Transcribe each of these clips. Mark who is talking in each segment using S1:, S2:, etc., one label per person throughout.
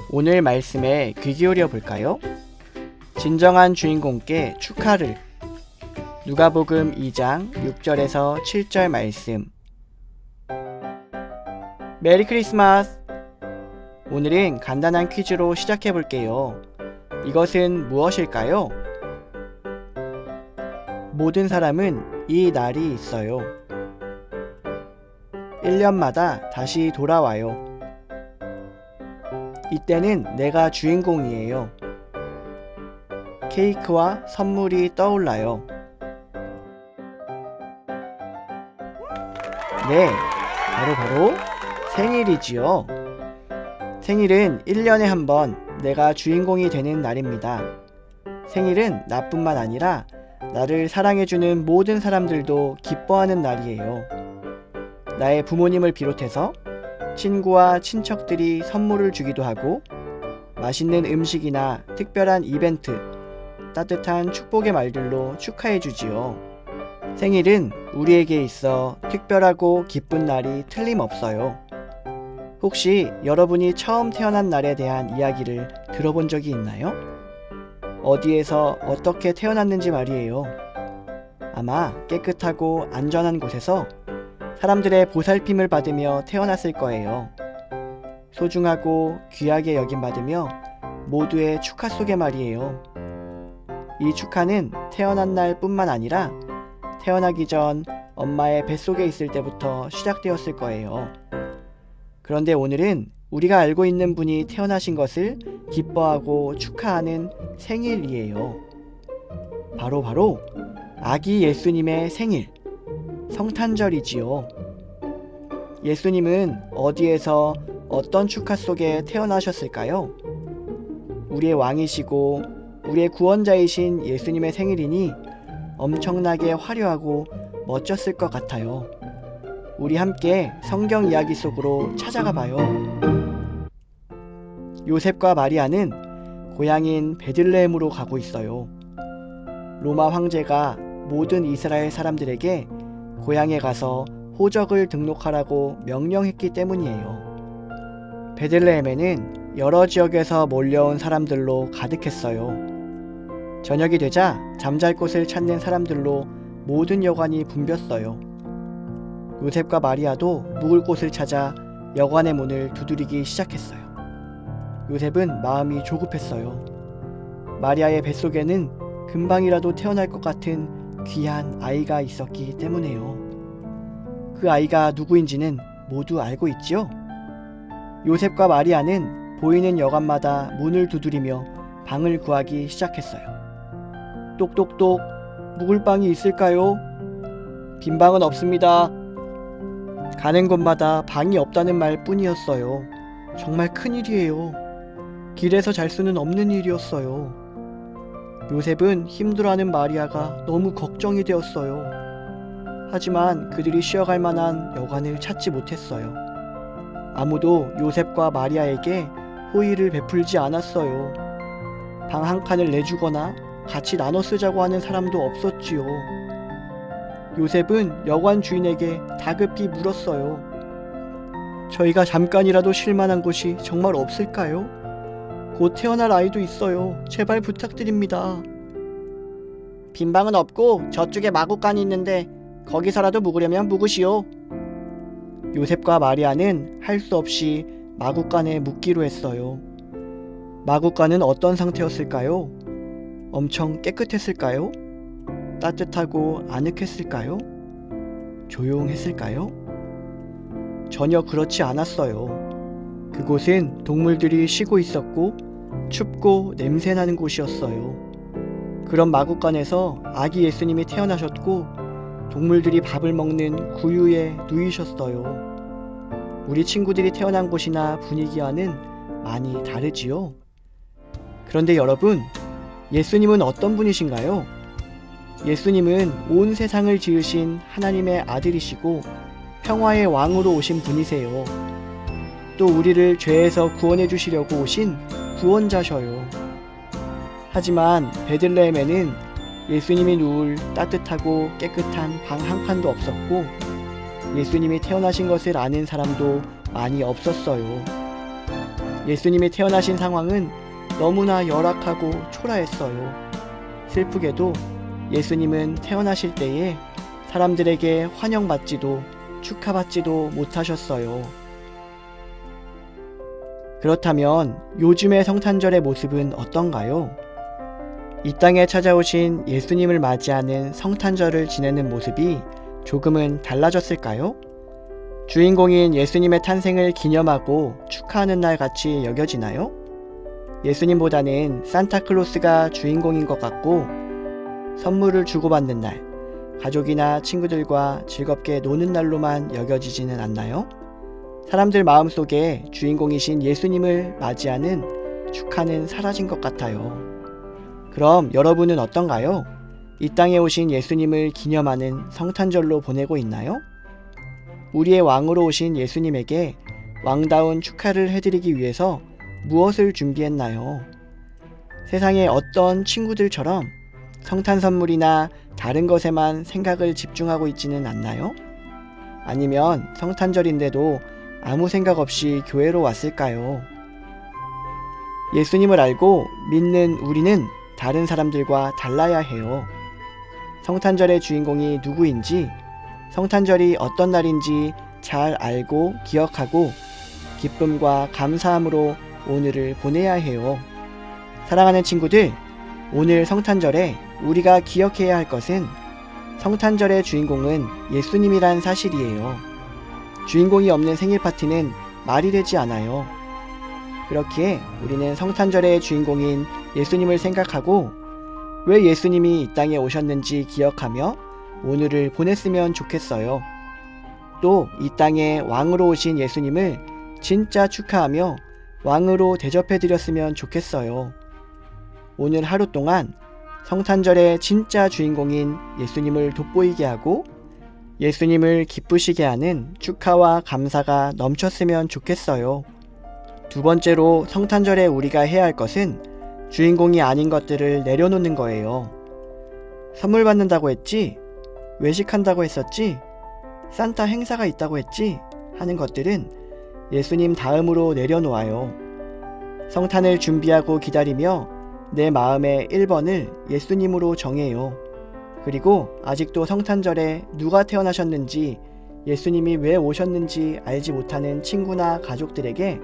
S1: 오늘 말씀에 귀 기울여 볼까요? 진정한 주인공께 축하를. 누가복음 2장 6절에서 7절 말씀. 메리 크리스마스! 오늘은 간단한 퀴즈로 시작해 볼게요. 이것은 무엇일까요? 모든 사람은 이 날이 있어요. 1년마다 다시 돌아와요. 이때는 내가 주인공이에요. 케이크와 선물이 떠올라요. 네, 바로 생일이지요. 생일은 1년에 한 번 내가 주인공이 되는 날입니다. 생일은 나뿐만 아니라 나를 사랑해주는 모든 사람들도 기뻐하는 날이에요. 나의 부모님을 비롯해서 친구와 친척들이 선물을 주기도 하고 맛있는 음식이나 특별한 이벤트, 따뜻한 축복의 말들로 축하해주지요. 생일은 우리에게 있어 특별하고 기쁜 날이 틀림없어요. 혹시 여러분이 처음 태어난 날에 대한 이야기를 들어본 적이 있나요? 어디에서 어떻게 태어났는지 말이에요. 아마 깨끗하고 안전한 곳에서 사람들의 보살핌을 받으며 태어났을 거예요. 소중하고 귀하게 여김받으며 모두의 축하 속에 말이에요. 이 축하는 태어난 날 뿐만 아니라 태어나기 전 엄마의 뱃속에 있을 때부터 시작되었을 거예요. 그런데 오늘은 우리가 알고 있는 분이 태어나신 것을 기뻐하고 축하하는 생일이에요. 바로 아기 예수님의 생일, 성탄절이지요. 예수님은 어디에서 어떤 축하 속에 태어나셨을까요? 우리의 왕이시고 우리의 구원자이신 예수님의 생일이니 엄청나게 화려하고 멋졌을 것 같아요. 우리 함께 성경 이야기 속으로 찾아가 봐요. 요셉과 마리아는 고향인 베들레헴으로 가고 있어요. 로마 황제가 모든 이스라엘 사람들에게 고향에 가서 호적을 등록하라고 명령했기 때문이에요. 베들레헴에는 여러 지역에서 몰려온 사람들로 가득했어요. 저녁이 되자 잠잘 곳을 찾는 사람들로 모든 여관이 붐볐어요. 요셉과 마리아도 묵을 곳을 찾아 여관의 문을 두드리기 시작했어요. 요셉은 마음이 조급했어요. 마리아의 뱃속에는 금방이라도 태어날 것 같은 귀한 아이가 있었기 때문에요. 그 아이가 누구인지는 모두 알고 있지요? 요셉과 마리아는 보이는 여관마다 문을 두드리며 방을 구하기 시작했어요. 똑똑똑, 묵을 방이 있을까요? 빈 방은 없습니다. 가는 곳마다 방이 없다는 말 뿐이었어요. 정말 큰일이에요. 길에서 잘 수는 없는 일이었어요. 요셉은 힘들어하는 마리아가 너무 걱정이 되었어요. 하지만 그들이 쉬어갈 만한 여관을 찾지 못했어요. 아무도 요셉과 마리아에게 호의를 베풀지 않았어요. 방 한 칸을 내주거나 같이 나눠 쓰자고 하는 사람도 없었지요. 요셉은 여관 주인에게 다급히 물었어요. 저희가 잠깐이라도 쉴 만한 곳이 정말 없을까요? 곧 태어날 아이도 있어요. 제발 부탁드립니다. 빈 방은 없고 저쪽에 마구간이 있는데 거기서라도 묵으려면 묵으시오. 요셉과 마리아는 할 수 없이 마구간에 묵기로 했어요. 마구간은 어떤 상태였을까요? 엄청 깨끗했을까요? 따뜻하고 아늑했을까요? 조용했을까요? 전혀 그렇지 않았어요. 그곳은 동물들이 쉬고 있었고 춥고 냄새나는 곳이었어요. 그런 마구간에서 아기 예수님이 태어나셨고 동물들이 밥을 먹는 구유에 누이셨어요. 우리 친구들이 태어난 곳이나 분위기와는 많이 다르지요. 그런데 여러분, 예수님은 어떤 분이신가요? 예수님은 온 세상을 지으신 하나님의 아들이시고 평화의 왕으로 오신 분이세요. 또 우리를 죄에서 구원해 주시려고 오신 구원자셔요. 하지만 베들레헴에는 예수님이 누울 따뜻하고 깨끗한 방 한 칸도 없었고 예수님이 태어나신 것을 아는 사람도 많이 없었어요. 예수님이 태어나신 상황은 너무나 열악하고 초라했어요. 슬프게도 예수님은 태어나실 때에 사람들에게 환영받지도 축하받지도 못하셨어요. 그렇다면 요즘의 성탄절의 모습은 어떤가요? 이 땅에 찾아오신 예수님을 맞이하는 성탄절을 지내는 모습이 조금은 달라졌을까요? 주인공인 예수님의 탄생을 기념하고 축하하는 날 같이 여겨지나요? 예수님보다는 산타클로스가 주인공인 것 같고 선물을 주고받는 날, 가족이나 친구들과 즐겁게 노는 날로만 여겨지지는 않나요? 사람들 마음속에 주인공이신 예수님을 맞이하는 축하는 사라진 것 같아요. 그럼 여러분은 어떤가요? 이 땅에 오신 예수님을 기념하는 성탄절로 보내고 있나요? 우리의 왕으로 오신 예수님에게 왕다운 축하를 해드리기 위해서 무엇을 준비했나요? 세상의 어떤 친구들처럼 성탄 선물이나 다른 것에만 생각을 집중하고 있지는 않나요? 아니면 성탄절인데도 아무 생각 없이 교회로 왔을까요? 예수님을 알고 믿는 우리는 다른 사람들과 달라야 해요. 성탄절의 주인공이 누구인지, 성탄절이 어떤 날인지 잘 알고 기억하고 기쁨과 감사함으로 오늘을 보내야 해요. 사랑하는 친구들, 오늘 성탄절에 우리가 기억해야 할 것은 성탄절의 주인공은 예수님이란 사실이에요. 주인공이 없는 생일 파티는 말이 되지 않아요. 그렇기에 우리는 성탄절의 주인공인 예수님을 생각하고 왜 예수님이 이 땅에 오셨는지 기억하며 오늘을 보냈으면 좋겠어요. 또 이 땅에 왕으로 오신 예수님을 진짜 축하하며 왕으로 대접해드렸으면 좋겠어요. 오늘 하루 동안 성탄절의 진짜 주인공인 예수님을 돋보이게 하고 예수님을 기쁘시게 하는 축하와 감사가 넘쳤으면 좋겠어요. 두 번째로 성탄절에 우리가 해야 할 것은 주인공이 아닌 것들을 내려놓는 거예요. 선물 받는다고 했지? 외식한다고 했었지? 산타 행사가 있다고 했지? 하는 것들은 예수님 다음으로 내려놓아요. 성탄을 준비하고 기다리며 내 마음의 1번을 예수님으로 정해요. 그리고 아직도 성탄절에 누가 태어나셨는지, 예수님이 왜 오셨는지 알지 못하는 친구나 가족들에게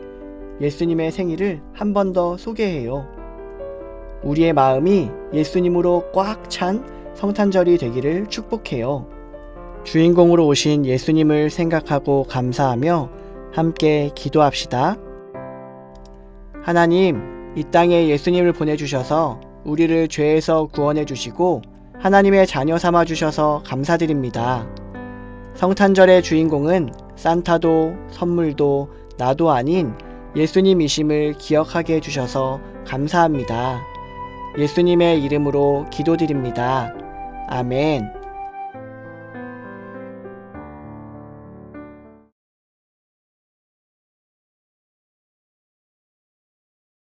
S1: 예수님의 생일을 한 번 더 소개해요. 우리의 마음이 예수님으로 꽉 찬 성탄절이 되기를 축복해요. 주인공으로 오신 예수님을 생각하고 감사하며 함께 기도합시다. 하나님, 이 땅에 예수님을 보내주셔서 우리를 죄에서 구원해 주시고 하나님의 자녀 삼아 주셔서 감사드립니다. 성탄절의 주인공은 산타도 선물도 나도 아닌 예수님이심을 기억하게 해주셔서 감사합니다. 예수님의 이름으로 기도드립니다. 아멘.